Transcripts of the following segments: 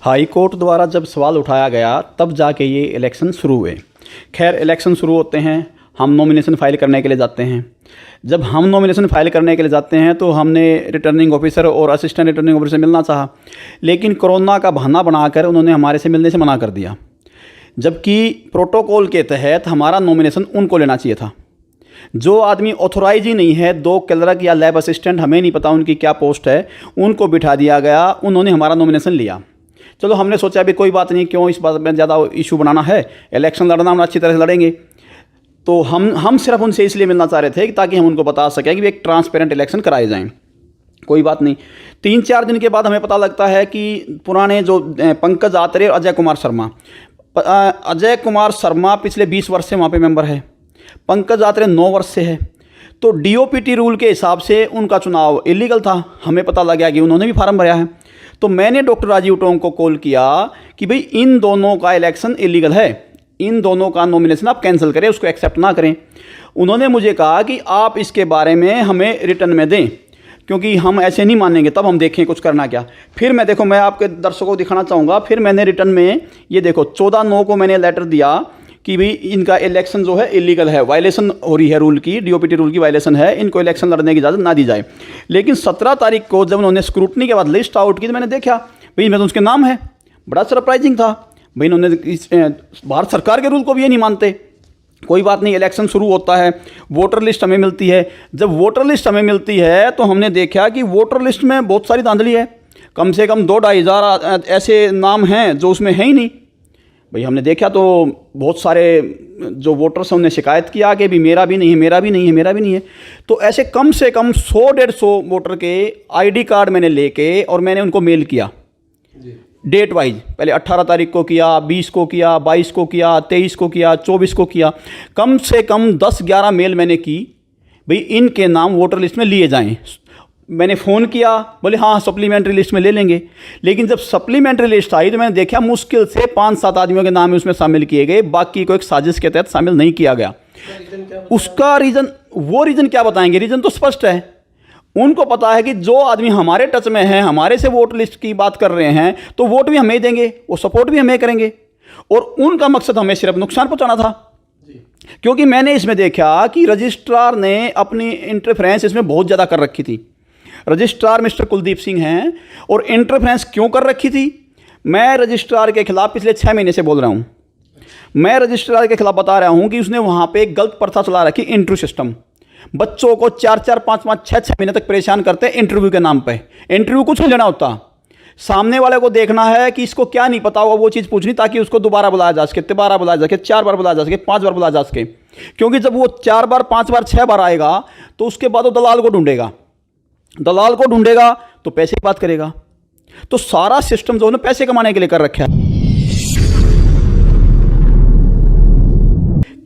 High court द्वारा जब सवाल उठाया गया तब जाके ये इलेक्शन शुरू हुए। खैर इलेक्शन शुरू होते हैं, हम नॉमिनेशन फाइल करने के लिए जाते हैं। जब हम नॉमिनेशन फाइल करने के लिए जाते हैं तो हमने रिटर्निंग ऑफिसर और असिस्टेंट रिटर्निंग ऑफिसर से मिलना चाहा, लेकिन कोरोना का बहाना बनाकर उन्होंने हमारे से मिलने से मना कर दिया, जबकि प्रोटोकॉल के तहत हमारा नॉमिनेशन उनको लेना चाहिए था। जो आदमी ऑथोराइज ही नहीं है, 2 क्लर्क या लैब असिस्टेंट, हमें नहीं पता उनकी क्या पोस्ट है, उनको बिठा दिया गया, उन्होंने हमारा नॉमिनेशन लिया। चलो हमने सोचा अभी कोई बात नहीं, क्यों इस बात में ज़्यादा इशू बनाना है, इलेक्शन लड़ना हम अच्छी तरह से लड़ेंगे। तो हम सिर्फ उनसे इसलिए मिलना चाह रहे थे कि ताकि हम उनको बता सकें कि एक ट्रांसपेरेंट इलेक्शन कराए जाएँ। कोई बात नहीं, 3-4 दिन के बाद हमें पता लगता है कि पुराने जो पंकज आत्रे और अजय कुमार शर्मा पिछले 20 वर्ष से वहाँ पे मेंबर है, पंकज आत्रे 9 वर्ष से है। तो डीओपीटी रूल के हिसाब से उनका चुनाव इलीगल था। हमें पता लग गया कि उन्होंने भी फार्म भरा है। तो मैंने डॉक्टर राजीव टोंग को कॉल किया कि भाई इन दोनों का इलेक्शन इलीगल है, इन दोनों का नॉमिनेशन आप कैंसिल करें, उसको एक्सेप्ट ना करें। उन्होंने मुझे कहा कि आप इसके बारे में हमें रिटर्न में दें, क्योंकि हम ऐसे नहीं मानेंगे, तब हम देखें कुछ करना क्या। फिर मैं आपके दर्शकों को दिखाना चाहूँगा। फिर मैंने रिटर्न में ये देखो 14/9 को मैंने लेटर दिया कि भाई इनका इलेक्शन जो है इलीगल है, वायलेशन हो रही है रूल की, डीओपीटी रूल की वायलेशन है, इनको इलेक्शन लड़ने की इजाज़त ना दी जाए। लेकिन 17 तारीख को जब उन्होंने स्क्रूटनी के बाद लिस्ट आउट की तो मैंने देखा भाई मैं तो उसके नाम है, बड़ा सरप्राइजिंग था भाई। इन्होंने भारत सरकार के रूल को भी ये नहीं मानते। कोई बात नहीं, इलेक्शन शुरू होता है, वोटर लिस्ट हमें मिलती है। जब वोटर लिस्ट हमें मिलती है तो हमने देखा कि वोटर लिस्ट में बहुत सारी धांधली है, कम से कम 2-2.5 हज़ार ऐसे नाम हैं जो उसमें है ही नहीं। भाई हमने देखा तो बहुत सारे जो वोटर्स हैं उन्हें शिकायत किया कि भी मेरा भी नहीं है, मेरा भी नहीं है, मेरा भी नहीं है। तो ऐसे कम से कम 100-150 वोटर के आईडी कार्ड मैंने लेके और मैंने उनको मेल किया डेट वाइज। पहले 18 तारीख को किया, 20 को किया, 22 को किया, 23 को किया, 24 को किया। कम से कम 10-11 मेल मैंने की भाई इनके नाम वोटर लिस्ट में लिए जाएं। मैंने फ़ोन किया, बोले हाँ सप्लीमेंट्री लिस्ट में ले लेंगे। लेकिन जब सप्लीमेंट्री लिस्ट आई तो मैंने देखा मुश्किल से 5-7 आदमियों के नाम उसमें शामिल किए गए, बाकी को एक साजिश के तहत शामिल नहीं किया गया। उसका रीज़न क्या बताएंगे? रीज़न तो स्पष्ट है। उनको पता है कि जो आदमी हमारे टच में है, हमारे से वोट लिस्ट की बात कर रहे हैं, तो वोट भी हमें देंगे, वो सपोर्ट भी हमें करेंगे। और उनका मकसद हमें सिर्फ नुकसान पहुंचाना था। क्योंकि मैंने इसमें देखा कि रजिस्ट्रार ने अपनी इंटरफेरेंस इसमें बहुत ज़्यादा कर रखी थी। रजिस्ट्रार मिस्टर कुलदीप सिंह हैं, और इंटरफेरेंस क्यों कर रखी थी? मैं रजिस्ट्रार के खिलाफ पिछले 6 महीने से बोल रहा हूँ। मैं रजिस्ट्रार के खिलाफ बता रहा हूँ कि उसने वहाँ पे एक गलत प्रथा चला रखी, इंटरव्यू सिस्टम। बच्चों को 4-4, 5-5, 6-6 महीने तक परेशान करते हैं इंटरव्यू के नाम पे। इंटरव्यू कुछ नहीं लेना होता, सामने वाले को देखना है कि इसको क्या नहीं पता होगा वो चीज़ पूछनी, ताकि उसको दोबारा बुलाया जा सके, 3 बार बुलाया जा सके, 4 बार बुलाया जा सके, 5 बार बुलाया जा सके। क्योंकि जब वो 4 बार, 5 बार, 6 बार आएगा तो उसके बाद वो दलाल को ढूंढेगा, दलाल को ढूंढेगा तो पैसे की बात करेगा। तो सारा सिस्टम जो है ना पैसे कमाने के लिए कर रखा है।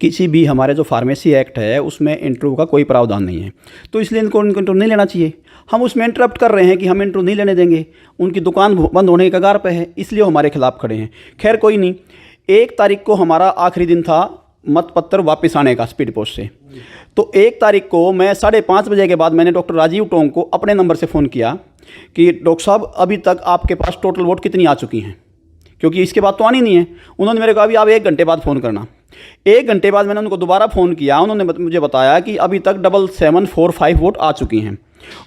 किसी भी हमारे जो फार्मेसी एक्ट है उसमें इंटरव्यू का कोई प्रावधान नहीं है, तो इसलिए इनको इंटरव्यू नहीं लेना चाहिए। हम उसमें इंटरप्ट कर रहे हैं कि हम इंटरव्यू नहीं लेने देंगे, उनकी दुकान बंद होने के कगार पे है, इसलिए हमारे खिलाफ खड़े हैं। खैर कोई नहीं, 1 तारीख को हमारा आखिरी दिन था मतपत्र वापस आने का स्पीड पोस्ट से। तो 1 तारीख को मैं 5:30 बजे के बाद मैंने डॉक्टर राजीव टोंग को अपने नंबर से फ़ोन किया कि डॉक्टर साहब अभी तक आपके पास टोटल वोट कितनी आ चुकी हैं, क्योंकि इसके बाद तो आनी नहीं है। उन्होंने मेरे कहा अभी आप 1 घंटे बाद फ़ोन करना। 1 घंटे बाद मैंने उनको दोबारा फ़ोन किया, उन्होंने मुझे बताया कि अभी तक 7745 वोट आ चुकी हैं,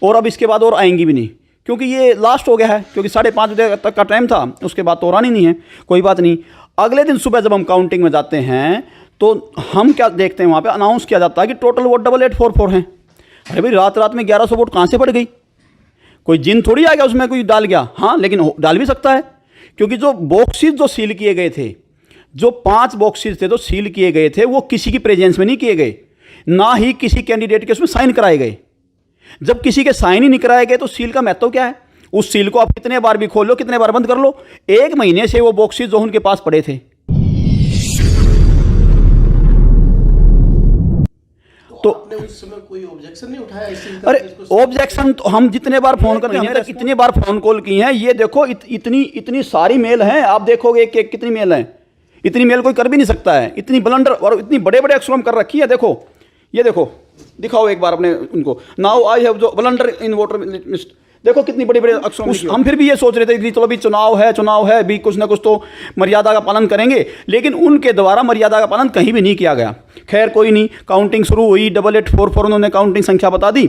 और अब इसके बाद और आएंगी भी नहीं, क्योंकि ये लास्ट हो गया है, क्योंकि 5:30 बजे तक का टाइम था, उसके बाद तो और आनी नहीं है। कोई बात नहीं। अगले दिन सुबह जब हम काउंटिंग में जाते हैं तो हम क्या देखते हैं, वहाँ पे अनाउंस किया जाता है कि टोटल वोट 8844 हैं। अरे भाई रात में 1100 वोट कहाँ से पड़ गई? कोई जिन थोड़ी आ गया उसमें कोई डाल गया। हाँ, लेकिन डाल भी सकता है, क्योंकि जो बॉक्सेस जो सील किए गए थे, जो 5 बॉक्सेस थे जो सील किए गए थे, वो किसी की प्रेजेंस में नहीं किए गए, ना ही किसी कैंडिडेट के उसमें साइन कराए गए। जब किसी के साइन ही नहीं कराए गए तो सील का महत्व क्या है? उस सील को आप कितने बार भी खोल लो, कितने बार बंद कर लो, 1 महीने से वो बॉक्सेस जो उनके पास पड़े थे। तो आपने उस समय कोई ऑब्जेक्शन नहीं उठाया इस चीज का? अरे ऑब्जेक्शन तो हम जितने बार फोन कर रहे हैं, कितनी बार फोन कॉल की हैं, ये देखो इतनी सारी मेल हैं, आप देखोगे कि कितनी मेल हैं। इतनी मेल कोई कर भी नहीं सकता है, इतनी ब्लंडर और इतनी बड़े बड़े अक्षरों में कर रखी है। देखो, ये देखो, दिखाओ एक बार अपने उनको। नाउ आई हैव जो ब्लंडर इन वोटर लिस्ट, देखो कितनी बड़ी बड़ी अक्षरों में हम फिर भी ये सोच रहे थे कि चलो भी चुनाव है भी कुछ ना कुछ तो मर्यादा का पालन करेंगे, लेकिन उनके द्वारा मर्यादा का पालन कहीं भी नहीं किया गया। खैर कोई नहीं, काउंटिंग शुरू हुई, 8844 उन्होंने काउंटिंग संख्या बता दी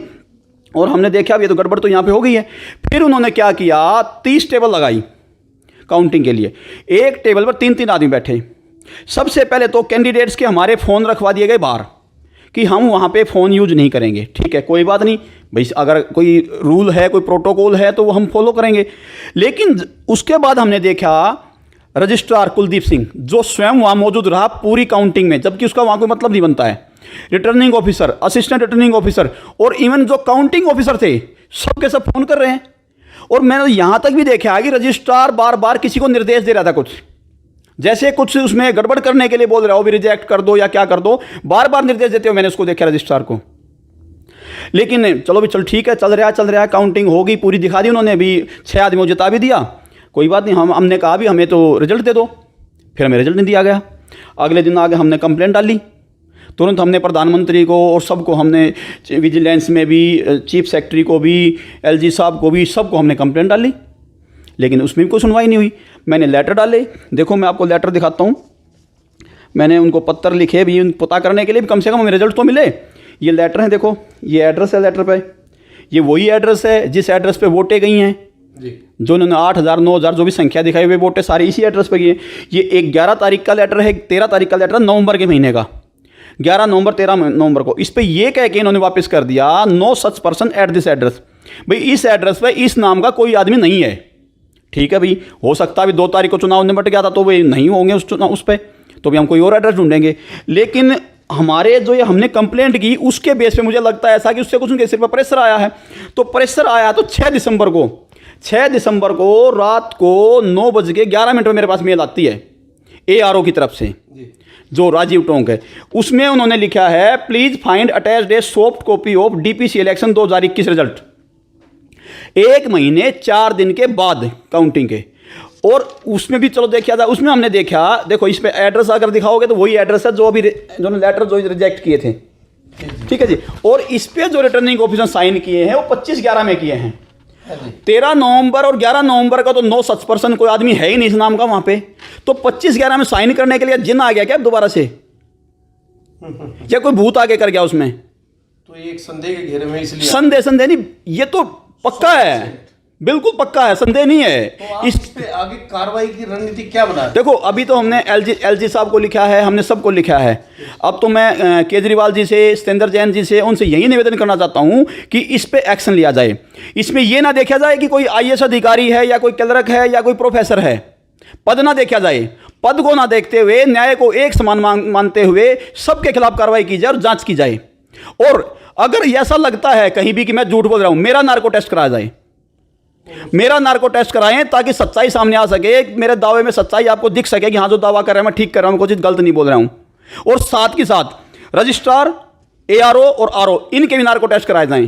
और हमने देखा अब ये तो गड़बड़ तो यहाँ पे हो गई है। फिर उन्होंने क्या किया, 30 टेबल लगाई काउंटिंग के लिए, एक टेबल पर 3-3 आदमी बैठे। सबसे पहले तो कैंडिडेट्स के हमारे फ़ोन रखवा दिए गए बाहर कि हम वहाँ पे फ़ोन यूज नहीं करेंगे। ठीक है, कोई बात नहीं भाई, अगर कोई रूल है, कोई प्रोटोकॉल है तो वो हम फॉलो करेंगे। लेकिन उसके बाद हमने देखा रजिस्ट्रार कुलदीप सिंह जो स्वयं वहाँ मौजूद रहा पूरी काउंटिंग में, जबकि उसका वहाँ कोई मतलब नहीं बनता है, returning officer, assistant returning officer और इवन जो काउंटिंग ऑफिसर थे सब के सब फ़ोन कर रहे हैं। और मैंने यहाँ तक भी देखा कि रजिस्ट्रार बार बार किसी को निर्देश दे रहा था, कुछ जैसे कुछ उसमें गड़बड़ करने के लिए बोल रहा हो भी रिजेक्ट कर दो या क्या कर दो, बार बार निर्देश देते हो मैंने उसको देखा रजिस्ट्रार को। लेकिन चलो भी चल ठीक है, चल रहा है, काउंटिंग होगी पूरी दिखा दी उन्होंने, अभी 6 आदमियों को जिता भी दिया, कोई बात नहीं। हमने कहा भी हमें तो रिजल्ट दे दो, फिर हमें रिजल्ट नहीं दिया गया। अगले दिन आगे हमने कंप्लेंट डाली, तुरंत हमने प्रधानमंत्री को और सबको, हमने विजिलेंस में भी, चीफ सेक्रेटरी को भी, LG साहब को भी, सबको हमने कंप्लेंट डाली, लेकिन उसमें भी कोई सुनवाई नहीं हुई। मैंने लेटर डाले, देखो मैं आपको लेटर दिखाता हूँ, मैंने उनको पत्र लिखे भी पता करने के लिए भी कम से कम हमें रिजल्ट तो मिले। ये लेटर है, देखो ये एड्रेस है लेटर पे, ये वही एड्रेस है जिस एड्रेस पे वोटें गई हैं जी, जो उन्होंने 8000 9000 जो भी संख्या दिखाई हुई वोटें सारी इसी एड्रेस पे गई हैं। ये एक 11 तारीख का लेटर है, 13 तारीख का लेटर है, नवंबर के महीने का, 11 नवंबर 13 नवंबर को। इस पर यह कह के इन्होंने वापस कर दिया, no such person at this address. भाई इस एड्रेस पे इस नाम का कोई आदमी नहीं है। ठीक है भाई, हो सकता है अभी 2 तारीख को चुनाव निपट गया था तो वे नहीं होंगे उस पर, तो भी हम कोई और एड्रेस ढूंढेंगे। लेकिन हमारे जो ये हमने कंप्लेंट की उसके बेस पे मुझे लगता है ऐसा कि उससे कुछ उनके सिर पर प्रेशर आया है। तो प्रेशर आया तो 6 दिसंबर को रात को 9:11 में मेरे पास मेल आती है ARO की तरफ से, जो राजीव टोंक है। उसमें उन्होंने लिखा है please find attached A soft copy of DPC election 2021 result, 1 महीने 4 दिन के बाद काउंटिंग के। और उसमें भी चलो देखा जाए, उसमें हमने देखा, देखो इस पे एड्रेस अगर दिखाओगे तो वही एड्रेस है जो अभी जो लेटर जो रिजेक्ट किए थे। ठीक है जी, और इस पे जो रिटर्निंग ऑफिसर साइन किए हैं वो 25/11 में किए हैं। 13 नवंबर और 11 नवंबर का तो नो सच पर्सन कोई आदमी है ही नहीं इस नाम का वहां पे, तो 25/11 में साइन करने के लिए जिन आ गया क्या दोबारा से, या कोई भूत आगे कर गया उसमें? तो ये एक संदेह के घेरे में, इसलिए संदेह नहीं, ये तो पक्का है, बिल्कुल पक्का है, संदेह नहीं है। तो इस पे आगे कार्रवाई की रणनीति क्या बना? देखो अभी तो हमने LG साहब को लिखा है, हमने सबको लिखा है। अब तो मैं केजरीवाल जी से, सत्येंद्र जैन जी से, उनसे यही निवेदन करना चाहता हूं कि इस पे एक्शन लिया जाए। इसमें यह ना देखा जाए कि कोई IAS अधिकारी है या कोई क्लर्क है या कोई प्रोफेसर है, पद ना देखा जाए, पद को ना देखते हुए न्याय को एक समान मानते हुए सबके खिलाफ कार्रवाई की जाए और जांच की जाए। और अगर ऐसा लगता है कहीं भी कि मैं झूठ बोल रहा हूं, मेरा नार्को टेस्ट कराया जाए, मेरा नार्को टेस्ट कराएं ताकि सच्चाई सामने आ सके, मेरे दावे में सच्चाई आपको दिख सके कि हाँ जो दावा कर रहा है मैं ठीक कर रहा हूं, कोई चीज गलत नहीं बोल रहा हूं। और साथ ही साथ रजिस्ट्रार, ARO और RO इनके भी नार्को टेस्ट कराए जाएं,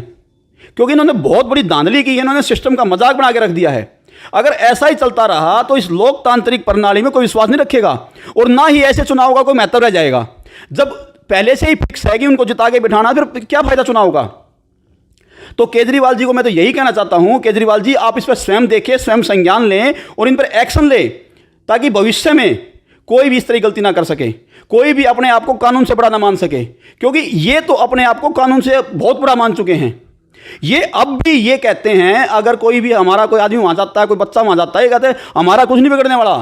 क्योंकि इन्होंने बहुत बड़ी धांधली की है, इन्होंने सिस्टम का मजाक बना के रख दिया है। अगर ऐसा ही चलता रहा तो इस लोकतांत्रिक प्रणाली में कोई विश्वास नहीं रखेगा और ना ही ऐसे चुनाव का कोई महत्व रह जाएगा। जब पहले से ही फिक्स है कि उनको जिता के बिठाना, फिर क्या फायदा चुनाव का? तो केजरीवाल जी को मैं तो यही कहना चाहता हूं, केजरीवाल जी आप इस पर स्वयं देखिए, स्वयं संज्ञान लें और इन पर एक्शन लें, ताकि भविष्य में कोई भी इस तरह गलती ना कर सके, कोई भी अपने आप को कानून से बड़ा ना मान सके, क्योंकि ये तो अपने आप को कानून से बहुत बड़ा मान चुके हैं। ये अब भी ये कहते हैं, अगर कोई भी हमारा कोई आदमी वहां जाता है, कोई बच्चा वहां जाता है, कहते हैं हमारा कुछ नहीं बिगड़ने वाला,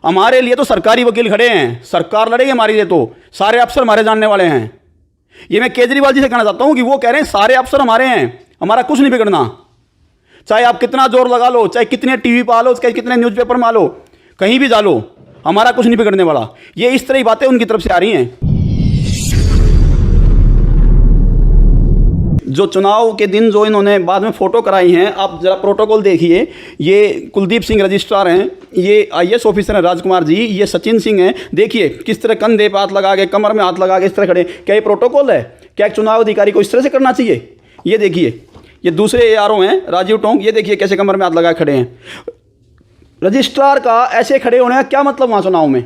हमारे लिए तो सरकारी वकील खड़े हैं, सरकार लड़ेगी हमारे लिए, तो सारे अफसर हमारे जानने वाले हैं। ये मैं केजरीवाल जी से कहना चाहता हूं कि वो कह रहे हैं सारे अफसर हमारे हैं, हमारा कुछ नहीं बिगड़ना, चाहे आप कितना जोर लगा लो, चाहे कितने टीवी पे आ लो, चाहे कितने न्यूज़पेपर में आ लो, कहीं भी जा लो, हमारा कुछ नहीं बिगड़ने वाला। ये इस तरह की बातें उनकी तरफ से आ रही हैं। जो चुनाव के दिन जो इन्होंने बाद में फ़ोटो कराई हैं, आप जरा प्रोटोकॉल देखिए। ये कुलदीप सिंह रजिस्ट्रार हैं, ये IAS ऑफिसर हैं राजकुमार जी, ये सचिन सिंह हैं। देखिए किस तरह कंधे पे हाथ लगा के, कमर में हाथ लगा के इस तरह खड़े। क्या ये प्रोटोकॉल है? क्या एक चुनाव अधिकारी को इस तरह से करना चाहिए? ये देखिए, ये दूसरे ARO हैं राजीव टोंक, ये देखिए कैसे कमर में हाथ लगा खड़े हैं। रजिस्ट्रार का ऐसे खड़े होने का क्या मतलब वहाँ चुनाव में?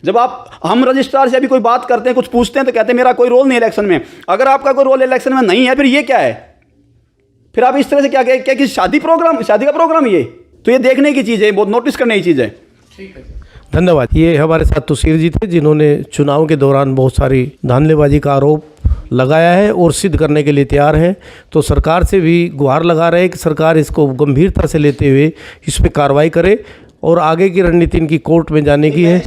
जब हम रजिस्ट्रार से अभी कोई बात करते हैं, कुछ पूछते हैं, तो कहते हैं मेरा कोई रोल नहीं इलेक्शन में। अगर आपका कोई रोल इलेक्शन में नहीं है, फिर ये क्या है? फिर आप इस तरह से क्या क्या किसी शादी का प्रोग्राम ये, तो ये देखने की चीज़ है, बहुत नोटिस करने की चीज़ है। ठीक है। धन्यवाद। ये हमारे साथ तुषीर जी थे जिन्होंने चुनाव के दौरान बहुत सारी धांधलेबाजी का आरोप लगाया है और सिद्ध करने के लिए तैयार है। तो सरकार से भी गुहार लगा रहे हैं कि सरकार इसको गंभीरता से लेते हुए इस पर कार्रवाई करे और आगे की रणनीति इनकी कोर्ट में जाने की है।